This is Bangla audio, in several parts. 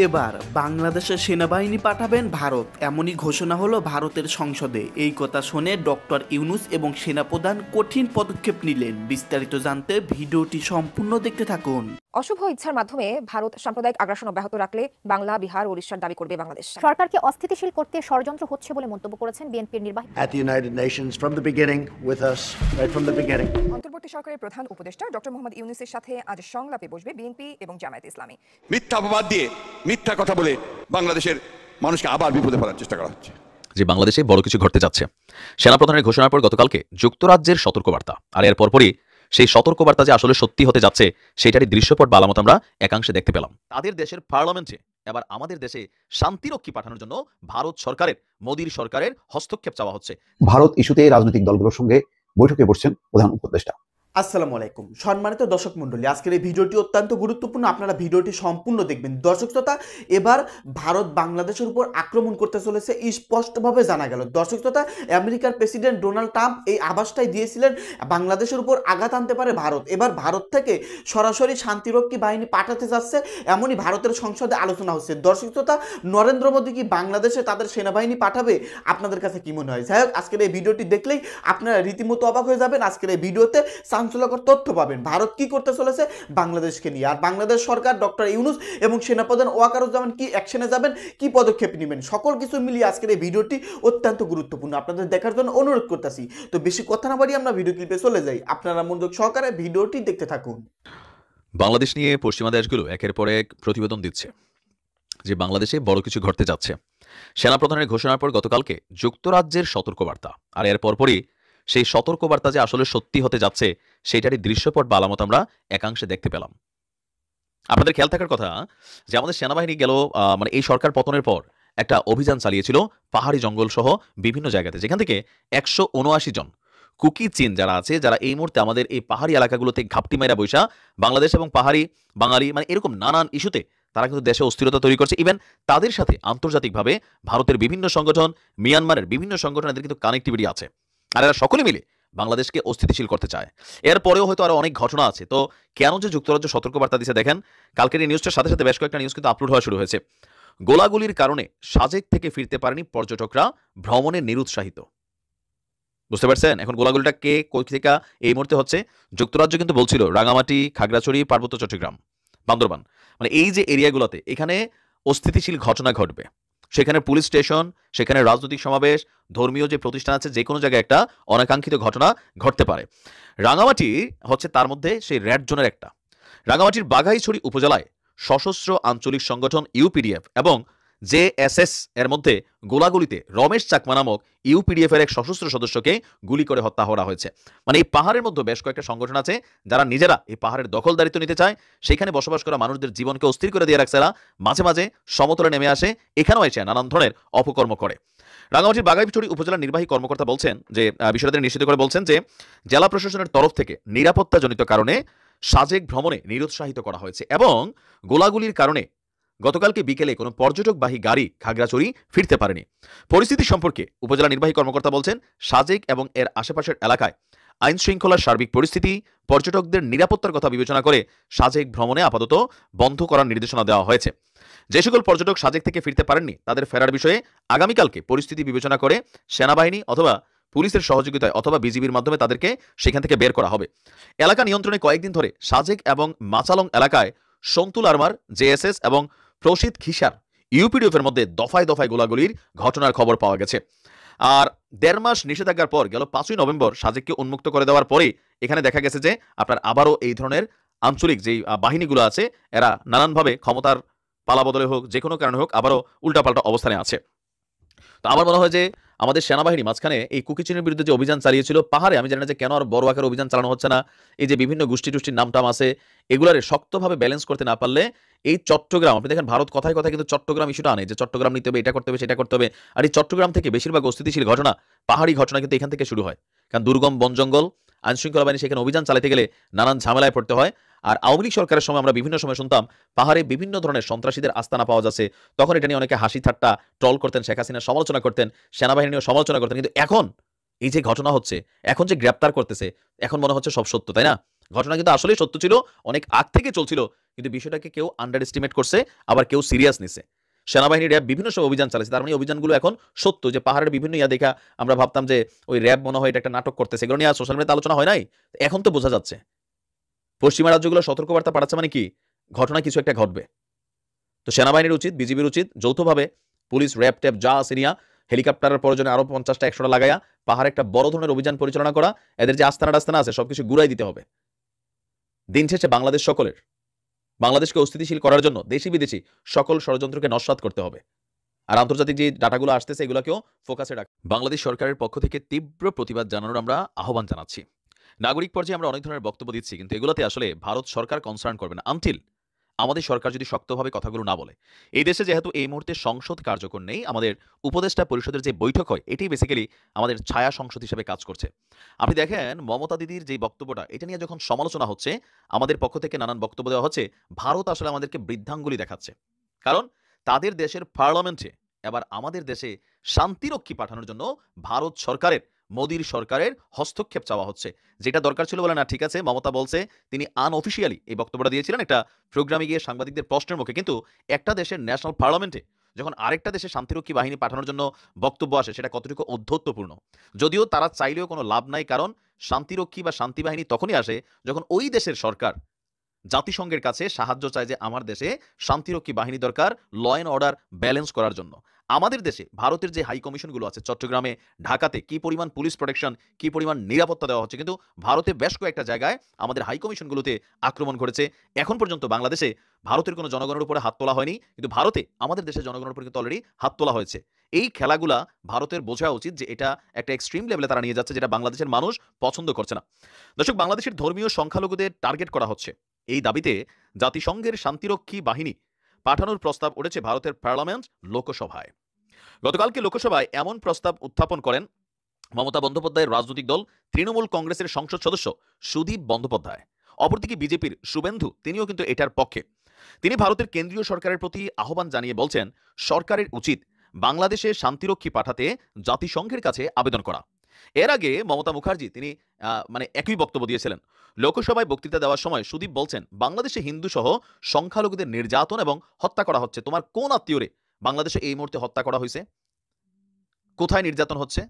এবার বাংলাদেশের সেনাবাহিনী পাঠাবেন ভারত, এমনই ঘোষণা হলো ভারতের সংসদে। এই কথা শুনে ডক্টর ইউনূস এবং সেনাপ্রধান কঠিন পদক্ষেপ নিলেন। বিস্তারিত জানতে ভিডিওটি সম্পূর্ণ দেখতে থাকুন। অশুভ ইচ্ছার মাধ্যমে ভারত সাম্প্রদায়িক আগ্রাসন অব্যাহত রাখলে বাংলা, বিহার, ওড়িশার দাবি করবে বাংলাদেশ। সরকারকে অস্থিতিশীল করতে ষড়যন্ত্র হচ্ছে বলে মন্তব্য করেছেন বিএনপির নির্বাহী। At the United Nations from the beginning, with us, right from the beginning. অন্তর্বর্তী সরকারের প্রধান উপদেষ্টা ডক্টর মোহাম্মদ ইউনূসের সাথে আজ সংলাপে বসবে বিএনপি এবং জামায়াতে ইসলামী। মিথ্যা অপবাদ দিয়ে মিথ্যা কথা বলে বাংলাদেশের মানুষকে আবার বিপদে ফেলার চেষ্টা করা হচ্ছে। যে বাংলাদেশে বড় কিছু ঘটতে যাচ্ছে। সেনাপ্রধানের ঘোষণার পর গতকালকে যুক্তরাজ্যের সতর্কবার্তা, আর এর পরপরই সেই সতর্কবার্তা যে আসলে সত্যি হতে যাচ্ছে সেটারই দৃশ্যপট বা আলামত আমরা একাংশে দেখতে পেলাম। তাদের দেশের পার্লামেন্টে এবার আমাদের দেশে শান্তিরক্ষী পাঠানোর জন্য ভারত সরকারের, মোদীর সরকারের হস্তক্ষেপ চাওয়া হচ্ছে। ভারত ইস্যুতে রাজনৈতিক দলগুলোর সঙ্গে বৈঠকে বসছেন প্রধান উপদেষ্টা। আসসালামু আলাইকুম সম্মানিত দর্শক মণ্ডলী, আজকের এই ভিডিওটি অত্যন্ত গুরুত্বপূর্ণ, আপনারা ভিডিওটি সম্পূর্ণ দেখবেন। দর্শক শ্রোতা, এবার ভারত বাংলাদেশের উপর আক্রমণ করতে চলেছে স্পষ্টভাবে জানা গেল। দর্শক শ্রোতা, আমেরিকার প্রেসিডেন্ট ডোনাল্ড ট্রাম্প এই আভাসটাই দিয়েছিলেন বাংলাদেশের উপর আঘাত আনতে পারে ভারত। এবার ভারত থেকে সরাসরি শান্তিরক্ষী বাহিনী পাঠাতে যাচ্ছে, এমনই ভারতের সংসদে আলোচনা হচ্ছে। দর্শক শ্রোতা, নরেন্দ্র মোদী কি বাংলাদেশে তাদের সেনাবাহিনী পাঠাবে? আপনাদের কাছে কি মনে হয়? যাই হোক, আজকের এই ভিডিওটি দেখলেই আপনারা রীতিমতো অবাক হয়ে যাবেন। আজকের এই ভিডিওতে চাঞ্চল্যকর তথ্য পাবেন ভারত কি করতে চলেছে বাংলাদেশকে নিয়ে, আর বাংলাদেশ সরকার ডক্টর ইউনূস এবং সেনাপ্রধান ওয়াকারুজ্জামান কি অ্যাকশনে যাবেন, কি পদক্ষেপ নেবেন, সকল কিছু মিলিয়ে আজকের এই ভিডিওটি অত্যন্ত গুরুত্বপূর্ণ। আপনাদের দেখার জন্য অনুরোধ করতেছি। তো বেশি কথা না বাড়িয়ে আমরা ভিডিও ক্লিপে চলে যাই, আপনারা মনোযোগ সহকারে ভিডিওটি দেখতে থাকুন। বাংলাদেশ নিয়ে পশ্চিমা দেশগুলো একের পর এক প্রতিবেদন দিচ্ছে যে বাংলাদেশে বড় কিছু ঘটতে যাচ্ছে। সেনাপ্রধানের ঘোষণার পর গতকালকে যুক্তরাজ্যের সতর্কবার্তা, আর এর পরপরই সেই সতর্কবার্তা যে আসলে সত্যি হতে যাচ্ছে সেটারই দৃশ্যপট বা আলামত আমরা একাংশে দেখতে পেলাম। আপনাদের খেয়াল থাকার কথা যে আমাদের সেনাবাহিনী গেল এই সরকার পতনের পর একটা অভিযান চালিয়েছিল পাহাড়ি জঙ্গল সহ বিভিন্ন জায়গাতে, যেখান থেকে 179 জন কুকি চীন যারা আছে, যারা এই মুহূর্তে আমাদের এই পাহাড়ি এলাকাগুলোতে ঘাপটি মাইরা বৈশা বাংলাদেশ এবং পাহাড়ি বাঙালি এরকম নানান ইস্যুতে তারা কিন্তু দেশে অস্থিরতা তৈরি করছে। ইভেন তাদের সাথে আন্তর্জাতিকভাবে ভারতের বিভিন্ন সংগঠন, মিয়ানমারের বিভিন্ন সংগঠন, এদের কিন্তু কানেক্টিভিটি আছে, আর এরা সকলে মিলে বাংলাদেশকে অস্থিতিশীল করতে চায়। এরপরেও হয়তো আরো অনেক ঘটনা আছে। তো কেন যে যুক্তরাজ্য সতর্কবার্তা দিচ্ছে দেখেন, কালকের এই নিউজটার সাথে সাথে বেশ কয়েকটা নিউজ কিন্তু আপলোড হওয়া শুরু হয়েছে। গোলাগুলির কারণে সাজেক থেকে ফিরতে পারেনি পর্যটকরা, ভ্রমণে নিরুৎসাহিত। বুঝতে পারছেন এখন গোলাগুলিটা কে কই থেকে এই মুহূর্তে হচ্ছে? যুক্তরাজ্য কিন্তু বলছিল রাঙামাটি, খাগড়াছড়ি, পার্বত্য চট্টগ্রাম, বান্দরবান, এই যে এরিয়াগুলোতে এখানে অস্থিতিশীল ঘটনা ঘটবে। সেখানে পুলিশ স্টেশন, সেখানে রাজনৈতিক সমাবেশ, ধর্মীয় যে প্রতিষ্ঠান আছে, যে কোনো জায়গায় একটা অনাকাঙ্ক্ষিত ঘটনা ঘটতে পারে। রাঙামাটি হচ্ছে তার মধ্যে সেই রেড জোনের একটা। রাঙামাটির বাঘাইছড়ি উপজেলায় সশস্ত্র আঞ্চলিক সংগঠন ইউপিডিএফ এবং জেএসএস এর মধ্যে গোলাগুলিতে রমেশ চাকমা নামক ইউপিডিএফ এর এক সশস্ত্র সদস্যকে গুলি করে হত্যা করা হয়েছে। এই পাহাড়ের মধ্যে বেশ কয়েকটা সংগঠন আছে যারা নিজেরা এই পাহাড়ের দখলদারিত্ব নিতে চায়, সেখানে বসবাস করা মানুষদের জীবনকে অস্থির করে দিয়ে রাখছে। এরা মাঝে মাঝে সমতলে নেমে আসে, এখানেও এসে নানান ধরনের অপকর্ম করে। রাঙামাটির বাঘাইছড়ি উপজেলার নির্বাহী কর্মকর্তা বলছেন যে বিষয়টা নিশ্চিত করে বলছেন যে জেলা প্রশাসনের তরফ থেকে নিরাপত্তাজনিত কারণে সাজেক ভ্রমণে নিরুৎসাহিত করা হয়েছে এবং গোলাগুলির কারণে গতকালকে বিকেলে কোনো পর্যটকবাহী গাড়ি খাগড়াছড়ি ফিরতে পারেনি। পরিস্থিতি সম্পর্কে উপজেলা নির্বাহী কর্মকর্তা বলছেন, সাজেক এবং এর আশেপাশের এলাকায় আইন শৃঙ্খলার সার্বিক পরিস্থিতি, পর্যটকদের নিরাপত্তার কথা বিবেচনা করে সাজেক ভ্রমণে আপাতত বন্ধ করার নির্দেশনা দেওয়া হয়েছে। যে সকল পর্যটক সাজেক থেকে ফিরতে পারেননি তাদের ফেরার বিষয়ে আগামীকালকে পরিস্থিতি বিবেচনা করে সেনাবাহিনী অথবা পুলিশের সহযোগিতায় অথবা বিজিবির মাধ্যমে তাদেরকে সেখান থেকে বের করা হবে। এলাকা নিয়ন্ত্রণে কয়েকদিন ধরে সাজেক এবং মাচালং এলাকায় সন্তুল আরমার, জেএসএস এবং প্রসিদ্ধ খিসার ইউপিডিএফ এর মধ্যে দফায় দফায় গোলাগুলির ঘটনার খবর পাওয়া গেছে। আর 1.5 মাস নিষেধাজ্ঞার পর গেল 5ই নভেম্বর সাজেককে উন্মুক্ত করে দেওয়ার পরে এখানে দেখা গেছে যে আপনার আবারও এই ধরনের আঞ্চলিক যেই বাহিনীগুলো আছে এরা নানানভাবে ক্ষমতার পালা বদলে হোক, যে কোনো কারণে হোক, আবারও উল্টাপাল্টা অবস্থানে আছে। তো আমার মনে হয় যে আমাদের সেনাবাহিনী মাঝখানে এই কুকিচিনের বিরুদ্ধে যে অভিযান চালিয়েছিল পাহাড়ে, আমি জানি না যে কেন আর বড় আকারে অভিযান চালানো হচ্ছে না। এই যে বিভিন্ন গোষ্ঠী টুষ্টির নামটাম আছে, এগুলারে শক্তভাবে ব্যালেন্স করতে না পারলে এই চট্টগ্রাম, আপনি দেখেন ভারত কথায় কথায় কিন্তু চট্টগ্রাম ইস্যুটা আনে যে চট্টগ্রাম নিতে হবে, এটা করতে হবে, সেটা করতে হবে। আর এই চট্টগ্রাম থেকে বেশিরভাগ অস্থিতিশীল ঘটনা, পাহাড়ি ঘটনা কিন্তু এখান থেকে শুরু হয়। কারণ দুর্গম বন জঙ্গল, আইনশৃঙ্খলা বাহিনী সেখানে অভিযান চালাতে গেলে নানান ঝামেলায় পড়তে হয়। আর আওয়ামী লীগ সরকারের সময় আমরা বিভিন্ন সময় শুনতাম পাহাড়ে বিভিন্ন ধরনের সন্ত্রাসীদের আস্তানা পাওয়া যাচ্ছে, তখন এটা নিয়ে অনেকে হাসি ঠাট্টা ট্রল করতেন, শেখ হাসিনার সমালোচনা করতেন, সেনাবাহিনী নিয়েও সমালোচনা করতেন। কিন্তু এখন এই যে ঘটনা হচ্ছে, এখন যে গ্রেপ্তার করতেছে, এখন মনে হচ্ছে সব সত্য, তাই না? ঘটনা কিন্তু আসলেই সত্য ছিল, অনেক আগ থেকে চলছিল, কিন্তু বিষয়টাকে কেউ আন্ডার এস্টিমেট করছে, আবার কেউ সিরিয়াস নিছে। সেনাবাহিনী র্যাব বিভিন্ন সব অভিযান চালাচ্ছে, তার মানে অভিযানগুলো এখন সত্য। যে পাহাড়ের বিভিন্ন দেখা আমরা ভাবতাম যে ওই র্যাব মনে হয় এটা একটা নাটক করতেছে, এগুলো নিয়ে সোশ্যাল মিডিয়াতে আলোচনা হয় নাই, এখন তো বোঝা যাচ্ছে পশ্চিমা রাজ্যগুলো সতর্কবার্তা পাঠাচ্ছে, মানে কি ঘটনা কিছু একটা ঘটবে। তো সেনাবাহিনীর উচিত, বিজিবির উচিত যৌথভাবে পুলিশ, র্যাব ট্যাব যা আছে নিয়া হেলিকপ্টারের প্রয়োজনে আরো 50টা 100টা লাগাইয়া পাহাড়ে একটা বড় ধরনের অভিযান পরিচালনা করা, এদের যে আস্তানা আছে সবকিছু গুড়াই দিতে হবে। দিন শেষে বাংলাদেশ সকলের, বাংলাদেশকে অস্থিতিশীল করার জন্য দেশি বিদেশি সকল ষড়যন্ত্রকে নস্যাৎ করতে হবে। আর আন্তর্জাতিক যে ডাটাগুলো আসতেছে এগুলোকেও ফোকাসে রাখ। বাংলাদেশ সরকারের পক্ষ থেকে তীব্র প্রতিবাদ জানানোর আমরা আহ্বান জানাচ্ছি। নাগরিক পর্যায়ে আমরা অনেক ধরনের বক্তব্য দিচ্ছি, কিন্তু এগুলোতে আসলে ভারত সরকার কনসার্ন করবে না আনটিল আমাদের সরকার যদি শক্তভাবে কথাগুলো না বলে। এই দেশে যেহেতু এই মুহূর্তে সংসদ কার্যকর নেই, আমাদের উপদেষ্টা পরিষদের যে বৈঠক হয় এটি বেসিক্যালি আমাদের ছায়া সংসদ হিসেবে কাজ করছে। আপনি দেখেন মমতা দিদির যে বক্তব্যটা, এটা নিয়ে যখন সমালোচনা হচ্ছে, আমাদের পক্ষ থেকে নানান বক্তব্য দেওয়া হচ্ছে, ভারত আসলে আমাদেরকে বৃদ্ধাঙ্গুলি দেখাচ্ছে। কারণ তাদের দেশের পার্লামেন্টে এবার আমাদের দেশে শান্তিরক্ষী পাঠানোর জন্য ভারত সরকারের, মোদির সরকারের হস্তক্ষেপ চাওয়া হচ্ছে। যেটা দরকার ছিল বলে না, ঠিক আছে, মমতা বলছে, তিনি আনঅফিসিয়ালি এই বক্তব্যটা দিয়েছিলেন একটা প্রোগ্রামে গিয়ে সাংবাদিকদের প্রশ্নের মুখে, কিন্তু একটা দেশের ন্যাশনাল পার্লামেন্টে যখন আরেকটা দেশে শান্তিরক্ষী বাহিনী পাঠানোর জন্য বক্তব্য আসে, সেটা কতটুকু অধ্যত্বপূর্ণ। যদিও তারা চাইলেও কোনো লাভ নাই, কারণ শান্তিরক্ষী বা শান্তি বাহিনী তখনই আসে যখন ওই দেশের সরকার জাতিসংঘের কাছে সাহায্য চায় যে আমার দেশে শান্তিরক্ষী বাহিনী দরকার ল অ্যান্ড অর্ডার ব্যালেন্স করার জন্য। আমাদের দেশে ভারতের যে হাই কমিশনগুলো আছে চট্টগ্রামে, ঢাকাতে কি পরিমাণ পুলিশ প্রোটেকশন, কি পরিমাণ নিরাপত্তা দেওয়া হচ্ছে, কিন্তু ভারতে বেশ কয়েকটা জায়গায় আমাদের হাই কমিশনগুলোতে আক্রমণ ঘটেছে। এখন পর্যন্ত বাংলাদেশে ভারতের কোনো জনগণের উপরে হাত তোলা হয়নি, কিন্তু ভারতে আমাদের দেশের জনগণের উপরে কিন্তু অলরেডি হাত তোলা হয়েছে। এই খেলাগুলা ভারতের বোঝা উচিত যে এটা একটা এক্সট্রিম লেভেলে তারা নিয়ে যাচ্ছে, যেটা বাংলাদেশের মানুষ পছন্দ করছে না। দর্শক, বাংলাদেশের ধর্মীয় সংখ্যালঘুদের টার্গেট করা হচ্ছে, এই দাবিতে জাতিসংঘের শান্তিরক্ষী বাহিনী পাঠানোর প্রস্তাব উঠেছে ভারতের পার্লামেন্ট লোকসভায়। গতকালকে লোকসভায় এমন প্রস্তাব উত্থাপন করেন মমতা বন্দ্যোপাধ্যায়ের রাজনৈতিক দল তৃণমূল কংগ্রেসের সংসদ সদস্য সুদীপ বন্দ্যোপাধ্যায়। অপরদিকে বিজেপির শুভেন্দু, তিনিও কিন্তু এটার পক্ষে। তিনি ভারতের কেন্দ্রীয় সরকারের প্রতি আহ্বান জানিয়ে বলছেন, সরকারের উচিত বাংলাদেশে শান্তিরক্ষী পাঠাতে জাতিসংঘের কাছে আবেদন করা। এর আগে মমতা মুখার্জি তিনি একই বক্তব্য দিয়েছিলেন। লোকসভায় বক্তৃতা দেওয়ার সময় সুদীপ বলছেন, বাংলাদেশে হিন্দু সহ সংখ্যালঘুদের নির্যাতন এবং হত্যা করা হচ্ছে। তোমার কোন আত্মীয়রে বাংলাদেশে এই মুহূর্তে হত্যা করা হয়েছে? কোথায় নির্যাতন হচ্ছে?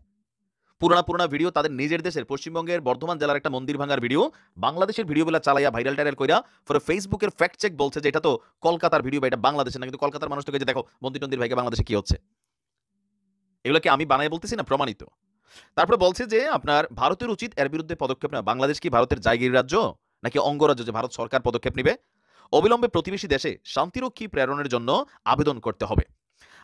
পুরানা ভিডিও তাদের নিজের দেশের পশ্চিমবঙ্গের বর্ধমান জেলার একটা মন্দির ভাঙার ভিডিও বাংলাদেশের ভিডিওগুলো চালাইয়া ভাইরাল টাইরাল কইরা পরে ফেসবুকের ফ্যাক্ট চেক বলছে যে এটা তো কলকাতার ভিডিও বা এটা বাংলাদেশের না, কিন্তু কলকাতার মানুষ তোকে যে দেখো মন্দির টন্দির ভাইকে বাংলাদেশে কি হচ্ছে, এগুলো কি আমি বানাই বলতেছি না, প্রমাণিত। তারপরে বলছে যে আপনার ভারতের উচিত এর বিরুদ্ধে পদক্ষেপ নেওয়া। বাংলাদেশ কি ভারতের জায়গির রাজ্য নাকি অঙ্গরাজ্য যে ভারত সরকার পদক্ষেপ নেবে? অবিলম্বে প্রতিবেশী দেশে শান্তিরক্ষী প্রেরণের জন্য আবেদন করতে হবে।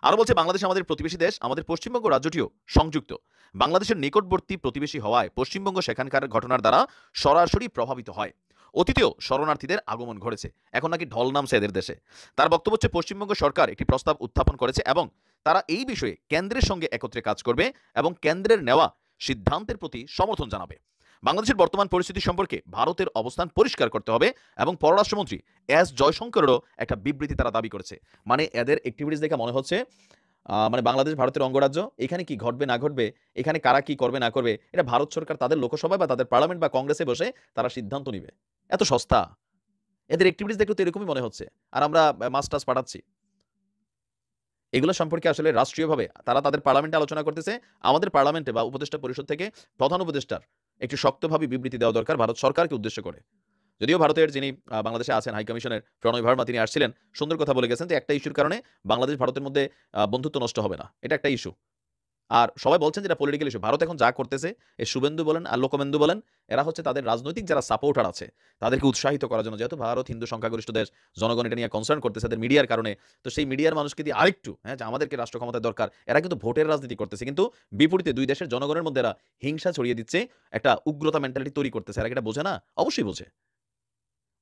আরো বলছে, বাংলাদেশ আমাদের প্রতিবেশী দেশ, আমাদের পশ্চিমবঙ্গ রাজ্যটিও সংযুক্ত। বাংলাদেশের নিকটবর্তী প্রতিবেশী হওয়ায় পশ্চিমবঙ্গ সেখানকার ঘটনার দ্বারা সরাসরি প্রভাবিত হয়। অতীতেও শরণার্থীদের আগমন ঘটেছে, এখন নাকি ঢল নামছে এদের দেশে। তার বক্তব্য হচ্ছে, পশ্চিমবঙ্গ সরকার একটি প্রস্তাব উত্থাপন করেছে এবং তারা এই বিষয়ে কেন্দ্রের সঙ্গে একত্রে কাজ করবে এবং কেন্দ্রের নেওয়া সিদ্ধান্তের প্রতি সমর্থন জানাবে। বাংলাদেশের বর্তমান পরিস্থিতি সম্পর্কে ভারতের অবস্থান পরিষ্কার করতে হবে এবং পররাষ্ট্রমন্ত্রী এস জয়শঙ্করেরও একটা বিবৃতি তারা দাবি করেছে। মানে এদের অ্যাক্টিভিটিস দেখে মনে হচ্ছে বাংলাদেশ ভারতের অঙ্গরাজ্য, এখানে কি ঘটবে না ঘটবে, এখানে কারা কি করবে না করবে, এটা ভারত সরকার তাদের লোকসভায় বা তাদের পার্লামেন্ট বা কংগ্রেসে বসে তারা সিদ্ধান্ত নিবে। এত সস্তা এদের অ্যাক্টিভিটিস দেখলে তো এরকমই মনে হচ্ছে। আর আমরা মাস্টার্স পাঠাচ্ছি, এগুলো সম্পর্কে আসলে রাষ্ট্রীয়ভাবে তারা তাদের পার্লামেন্টে আলোচনা করতেছে। আমাদের পার্লামেন্টে বা উপদেষ্টা পরিষদ থেকে প্রধান উপদেষ্টার একটু শক্তভাবে বিবৃতি দেওয়া দরকার ভারত সরকারকে উদ্দেশ্য করে। যদিও ভারতের যিনি বাংলাদেশে আছেন হাই কমিশনের প্রণয় ভার্মা, তিনি আসছিলেন, সুন্দর কথা বলে গেছেন যে একটা ইস্যুর কারণে বাংলাদেশ ভারতের মধ্যে বন্ধুত্ব নষ্ট হবে না, এটা একটা ইস্যু। আর সবাই বলছেন যেটা পলিটিক্যাল ইস্যু। ভারত এখন যা করতেছে, এই শুভেন্দু বলেন আর লোকমেন্দু বলেন, এরা হচ্ছে তাদের রাজনৈতিক যারা সাপোর্টার আছে তাদেরকে উৎসাহিত করার জন্য। যেহেতু ভারত হিন্দু সংখ্যাগরিষ্ঠ দেশ, জনগণ এটা নিয়ে কনসার্ন করতেছে তাদের মিডিয়ার কারণে, তো সেই মিডিয়ার মানুষকে দিয়ে আরেকটু যে আমাদেরকে রাষ্ট্র ক্ষমতার দরকার, এরা কিন্তু ভোটের রাজনীতি করতেছে, কিন্তু বিপরীতে দুই দেশের জনগণের মধ্যে এরা হিংসা ছড়িয়ে দিচ্ছে, একটা উগ্রতা মেন্টালিটি তৈরি করতেছে। এরা এটা বোঝে না? অবশ্যই বোঝে।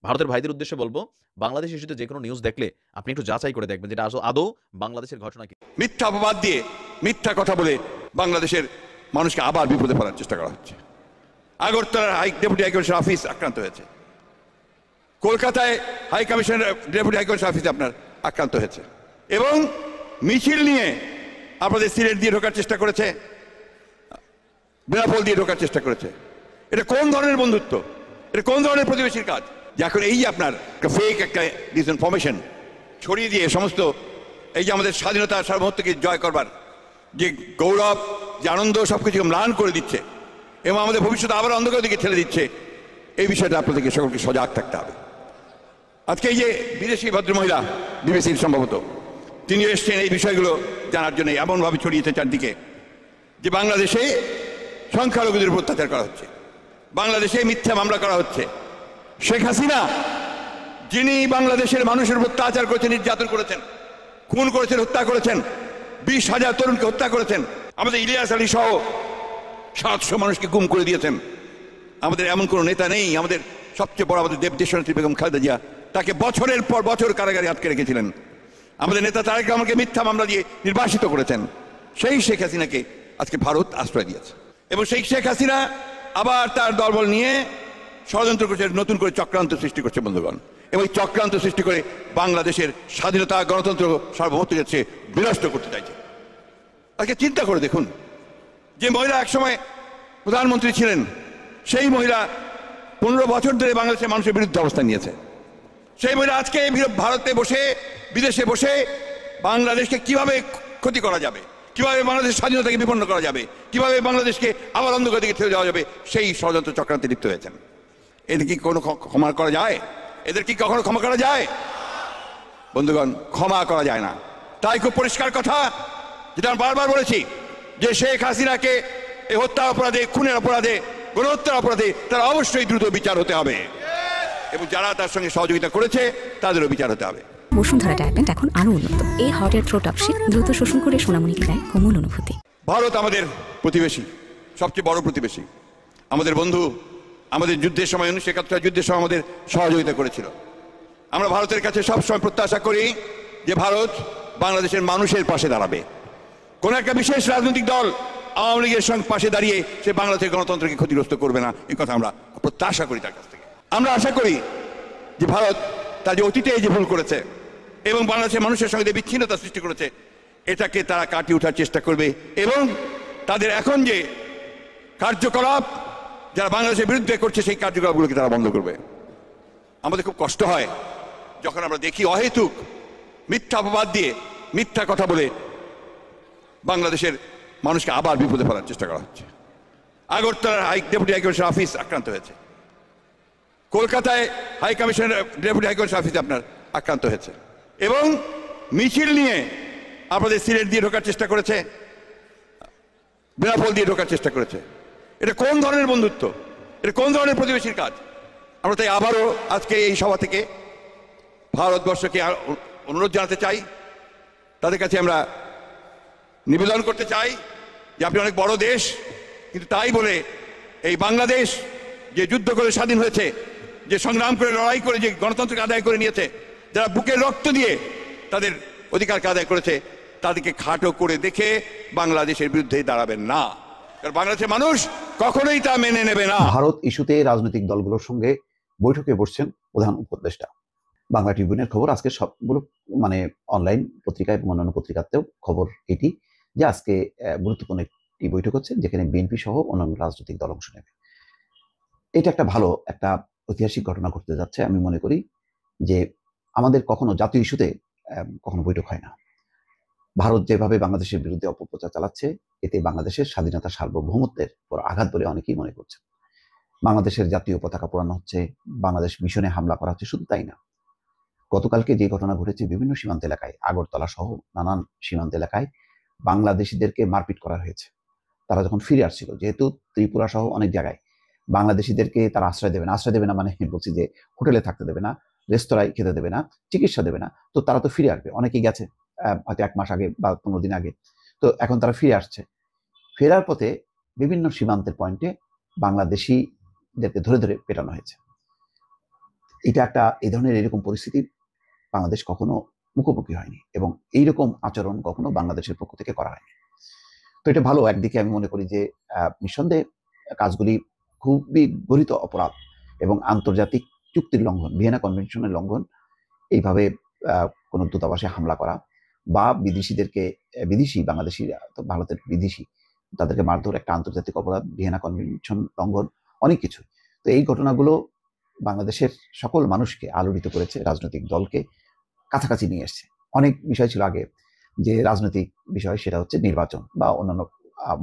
ভারতের ভাইদের উদ্দেশ্যে বলবো, বাংলাদেশ ইস্যুতে যে কোনো নিউজ দেখলে আপনি একটু যাচাই করে দেখবেন যেটা আদৌ বাংলাদেশের ঘটনা কি। মিথ্যা অপবাদ দিয়ে, মিথ্যা কথা বলে বাংলাদেশের মানুষকে আবার বিপদে ফেলার চেষ্টা করা হচ্ছে। আগরতলার ডেপুটি হাইকমিশনার অফিস আক্রান্ত হয়েছে, কলকাতায় হাই কমিশনের ডেপুটি হাইকমিশনার অফিস আপনার আক্রান্ত হয়েছে, এবং মিছিল নিয়ে আপনাদের সিলেট দিয়ে ঢোকার চেষ্টা করেছে, বেনাপোল দিয়ে ঢোকার চেষ্টা করেছে। এটা কোন ধরনের বন্ধুত্ব? এটা কোন ধরনের প্রতিবেশীর কাজ? যে এখন এই যে আপনার ফেক একটা ডিসইনফরমেশন ছড়িয়ে দিয়ে সমস্ত এই যে আমাদের স্বাধীনতা সার্বভৌমত্বকে জয় করবার যে গৌরব, যে আনন্দ, সবকিছু ম্লান করে দিচ্ছে এবং আমাদের ভবিষ্যৎ আবার অন্ধকার দিকে ঠেলে দিচ্ছে, এই বিষয়টা আপনাদেরকে সকলকে সজাগ থাকতে হবে। আজকে এই যে বিদেশি ভদ্রমহিলা, বিবিসির সম্ভবত, তিনি এসছেন এই বিষয়গুলো জানার জন্য, এমনভাবে ছড়িয়েছে চারদিকে যে বাংলাদেশে সংখ্যালঘুদের উপর অত্যাচার করা হচ্ছে, বাংলাদেশে মিথ্যা মামলা করা হচ্ছে। শেখ হাসিনা যিনি বাংলাদেশের মানুষের উপর অত্যাচার করেছেন, নির্যাতন করেছেন, খুন করেছেন, হত্যা করেছেন, 20,000 তরুণকে হত্যা করেছেন, আমাদের ইলিয়াস আলী সহ 700 মানুষকে গুম করে দিয়েছেন। আমাদের এমন কোনো নেতা নেই, আমাদের সবচেয়ে বড় আমাদের দেশনেত্রী বেগম খালেদা জিয়া, তাকে বছরের পর বছর কারাগারে আটকে রেখেছিলেন। আমাদের নেতা তারেক রহমানকে মিথ্যা মামলা দিয়ে নির্বাসিত করেছেন। সেই শেখ হাসিনাকে আজকে ভারত আশ্রয় দিয়েছে এবং সেই শেখ হাসিনা আবার তার দলবল নিয়ে ষড়যন্ত্র করছে, নতুন করে চক্রান্ত সৃষ্টি করছে বন্ধুগণ, এবং এই চক্রান্ত সৃষ্টি করে বাংলাদেশের স্বাধীনতা, গণতন্ত্র, সার্বভৌমত্ব যাচ্ছে বিনষ্ট করতে চাইছে। আজকে চিন্তা করে দেখুন, যে মহিলা একসময় প্রধানমন্ত্রী ছিলেন, সেই মহিলা 15 বছর ধরে বাংলাদেশের মানুষের বিরুদ্ধে অবস্থান নিয়েছে। সেই মহিলা আজকে ভারতে বসে, বিদেশে বসে বাংলাদেশকে কিভাবে ক্ষতি করা যাবে, কিভাবে বাংলাদেশের স্বাধীনতাকে বিপন্ন করা যাবে, কিভাবে বাংলাদেশকে আবার অন্ধকার দিকে ঠেলে দেওয়া যাবে, সেই ষড়যন্ত্র চক্রান্তে লিপ্ত হয়েছেন। এদের কি কোনো ক্ষমা করা যায়? এদের কি কখনো ক্ষমা করা যায়? বন্ধুগণ, ক্ষমা করা যায় না। তাই খুব পরিষ্কার কথা, যেটা আমি বারবার বলেছি, যে শেখ হাসিনাকে এই হত্যার অপরাধে, খুনের অপরাধে, গণহত্যার অপরাধে তার অবশ্যই দ্রুত বিচার হতে হবে এবং যারা তার সঙ্গে সহযোগিতা করেছে তাদেরও বিচার হতে হবে। বসুন্ধরা ডায়াপেন্ট এখন আরো উন্নত। এই হট এয়ার থ্রো টপশিট দ্রুত শোষণ করে সোনামণিকে দেয় কোমল অনুভূতি। ভারত আমাদের প্রতিবেশী, সবচেয়ে বড় প্রতিবেশী, আমাদের বন্ধু। আমাদের যুদ্ধের সময়, 1971 যুদ্ধের সময় আমাদের সহযোগিতা করেছিল। আমরা ভারতের কাছে সবসময় প্রত্যাশা করি যে ভারত বাংলাদেশের মানুষের পাশে দাঁড়াবে। কোন একটা বিশেষ রাজনৈতিক দল আওয়ামী লীগের সঙ্গে পাশে দাঁড়িয়ে সে বাংলাদেশের গণতন্ত্রকে ক্ষতিগ্রস্ত করবে না, এই কথা আমরা প্রত্যাশা করি তার কাছ থেকে। আমরা আশা করি যে ভারত তার যে অতীতে যে ভুল করেছে এবং বাংলাদেশের মানুষের সঙ্গে যে বিচ্ছিন্নতা সৃষ্টি করেছে, এটাকে তারা কাটিয়ে ওঠার চেষ্টা করবে এবং তাদের এখন যে কার্যকলাপ যারা বাংলাদেশের বিরুদ্ধে করছে, সেই কার্যকলাপগুলোকে তারা বন্ধ করবে। আমাদের খুব কষ্ট হয় যখন আমরা দেখি অহেতুক মিথ্যা অপবাদ দিয়ে, মিথ্যা কথা বলে বাংলাদেশের মানুষকে আবার বিপদে ফেলার চেষ্টা করা হচ্ছে। আগরতলার ডেপুটি হাইকমিশনার অফিস আক্রান্ত হয়েছে, কলকাতায় ডেপুটি হাইকমিশনার অফিস আপনার আক্রান্ত হয়েছে, এবং মিছিল নিয়ে আপনাদের সিলেট দিয়ে ঢোকার চেষ্টা করেছে, বেনাপোল দিয়ে ঢোকার চেষ্টা করেছে। এটা কোন ধরনের বন্ধুত্ব? এটা কোন ধরনের প্রতিবেশীর কাজ? আমরা তাই আবারও আজকে এই সভা থেকে ভারতবর্ষকে অনুরোধ জানাতে চাই, তাদের কাছে আমরা নিবেদন করতে চাই যে আপনি অনেক বড় দেশ, কিন্তু তাই বলে এই বাংলাদেশ যে যুদ্ধ করে স্বাধীন হয়েছে, যে সংগ্রাম করে, লড়াই করে, যে গণতন্ত্রকে আদায় করে নিয়েছে, যারা বুকের রক্ত দিয়ে তাদের অধিকারকে আদায় করেছে, তাদেরকে খাটো করে দেখে বাংলাদেশের বিরুদ্ধে দাঁড়াবেন না, কারণ বাংলাদেশের মানুষ কখনোই তা মেনে নেবে না। ভারত ইস্যুতে রাজনৈতিক দলগুলোর সঙ্গে বৈঠকে বসছেন প্রধান উপদেষ্টা। বাংলা ট্রিবিউনের খবর, আজকে সবগুলো মানে অনলাইন পত্রিকা এবং অন্যান্য পত্রিকাতেও খবর এটি যে আজকে গুরুত্বপূর্ণ একটি বৈঠক হচ্ছে, যেখানে বিএনপি সহ অন্যান্য রাজনৈতিক দল অংশ নেবে। এটা একটা ভালো, একটা ঐতিহাসিক ঘটনা ঘটতে যাচ্ছে। আমি মনে করি যে আমাদের কখনো জাতীয় ইস্যুতে কখনো বৈঠক হয় না। ভারত যেভাবে বাংলাদেশের বিরুদ্ধে অপপ্রচার চালাচ্ছে, এতে বাংলাদেশের স্বাধীনতা, সার্বভৌমত্বের উপর আঘাত বলে অনেকেই মনে করছে। বাংলাদেশের জাতীয় পতাকা পোড়ানো হচ্ছে, বাংলাদেশ মিশনে হামলা করা হচ্ছে। শুধু তাই না, গতকালকে যে ঘটনা ঘটেছে বিভিন্ন সীমান্ত এলাকায়, আগরতলা সহ নানান সীমান্ত এলাকায় বাংলাদেশিদেরকে মারপিট করা হয়েছে। তারা যখন ফিরে আসছিল, যেহেতু ত্রিপুরা সহ অনেক জায়গায় বাংলাদেশিদেরকে তারা আশ্রয় দেবে না মানে বলছি যে হোটেলে থাকতে দেবে না, রেস্তোরাঁয় খেতে দেবে না, চিকিৎসা দেবে না। তো তারা তো ফিরে আসবে, অনেকেই গেছে হয়তো 1 মাস আগে বা 15 দিন আগে, তো এখন তারা ফিরে আসছে। ফেরার পথে বিভিন্ন সীমান্তের পয়েন্টে বাংলাদেশিদেরকে ধরে ধরে পেটানো হয়েছে। এটা একটা, এই ধরনের এরকম পরিস্থিতি বাংলাদেশ কখনো মুখোমুখি হয়নি এবং এইরকম আচরণ কখনো বাংলাদেশের পক্ষ থেকে করা হয়নি। তো এটা ভালো। একদিকে আমি মনে করি যে নিঃসন্দেহে কাজগুলি খুবই গরিত অপরাধ এবং আন্তর্জাতিক চুক্তির লঙ্ঘন, ভিয়েনা কনভেনশনের লঙ্ঘন। এইভাবে কোনো দূতাবাসে হামলা করা বা বিদেশি বাংলাদেশিরা তো ভারতের বিদেশি, তাদেরকে মারধর একটা আন্তর্জাতিক অপরাধ, ভিয়েনা কনভেনশন লঙ্ঘন, অনেক কিছু। তো এই ঘটনাগুলো বাংলাদেশের সকল মানুষকে আলোড়িত করেছে, রাজনৈতিক দলকে কাছাকাছি নিয়ে এসেছে। অনেক বিষয় ছিল আগে যে রাজনৈতিক বিষয়, সেটা হচ্ছে নির্বাচন বা অন্যান্য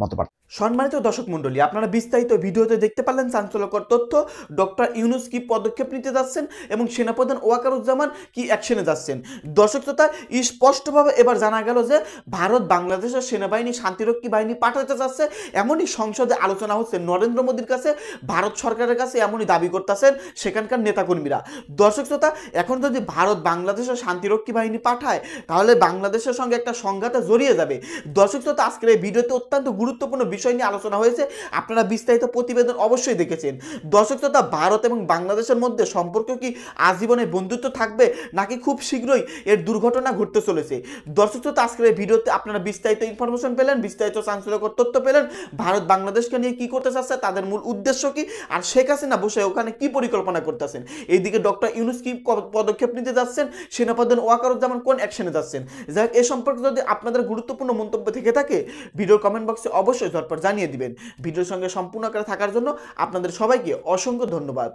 মতপার্থক্য। সম্মানিত দর্শক মণ্ডলী, আপনারা বিস্তারিত ভিডিওতে দেখতে পারলেন চাঞ্চল্যকর তথ্য। ডক্টর ইউনূস কি পদক্ষেপ নিতে যাচ্ছেন এবং সেনাপ্রধান ওয়াকারুজ্জামান কি অ্যাকশনে যাচ্ছেন। দর্শক শ্রোতা, স্পষ্টভাবে এবার জানা গেল যে ভারত বাংলাদেশের সেনাবাহিনী শান্তিরক্ষী বাহিনী পাঠাতে যাচ্ছে। এমনই সংসদে আলোচনা হচ্ছে, নরেন্দ্র মোদীর কাছে, ভারত সরকারের কাছে এমনই দাবি করতেছেন সেখানকার নেতাকর্মীরা। দর্শক শ্রোতা, এখন যদি ভারত বাংলাদেশের শান্তিরক্ষী বাহিনী পাঠায় তাহলে বাংলাদেশের সঙ্গে একটা সংঘাতে জড়িয়ে যাবে। দর্শক শ্রোতা, আজকের এই ভিডিওতে অত্যন্ত গুরুত্বপূর্ণ বিষয় নিয়ে আলোচনা হয়েছে। আপনারা বিস্তারিত প্রতিবেদন অবশ্যই দেখেছেন। দর্শক শ্রোতা, ভারত এবং বাংলাদেশের মধ্যে সম্পর্ক কি আজীবনে বন্ধুত্ব থাকবে নাকি খুব শীঘ্রই এর দুর্ঘটনা ঘটতে চলেছে। দর্শক শ্রোতা, আজকের এই ভিডিওতে আপনারা বিস্তারিত ইনফরমেশন পেলেন, বিস্তারিত চাঞ্চল্যকর তথ্য পেলেন। ভারত বাংলাদেশকে নিয়ে কি করতে চাচ্ছে, তাদের মূল উদ্দেশ্য কি, আর শেখ হাসিনা বসে ওখানে কি পরিকল্পনা করতেছেন। এইদিকে ডক্টর ইউনূস কি পদক্ষেপ নিতে যাচ্ছেন, সেনাপ্রধান ওয়াকারুজ্জামান কোন অ্যাকশনে যাচ্ছেন। যাই হোক, এ সম্পর্কে যদি আপনাদের গুরুত্বপূর্ণ মন্তব্য থেকে থাকে ভিডিওর কমেন্ট বক্সে অবশ্যই ঝটপট জানিয়ে দিবেন। ভিডিওর সঙ্গে সম্পূর্ণ করে থাকার জন্য আপনাদের সবাইকে অসংখ্য ধন্যবাদ।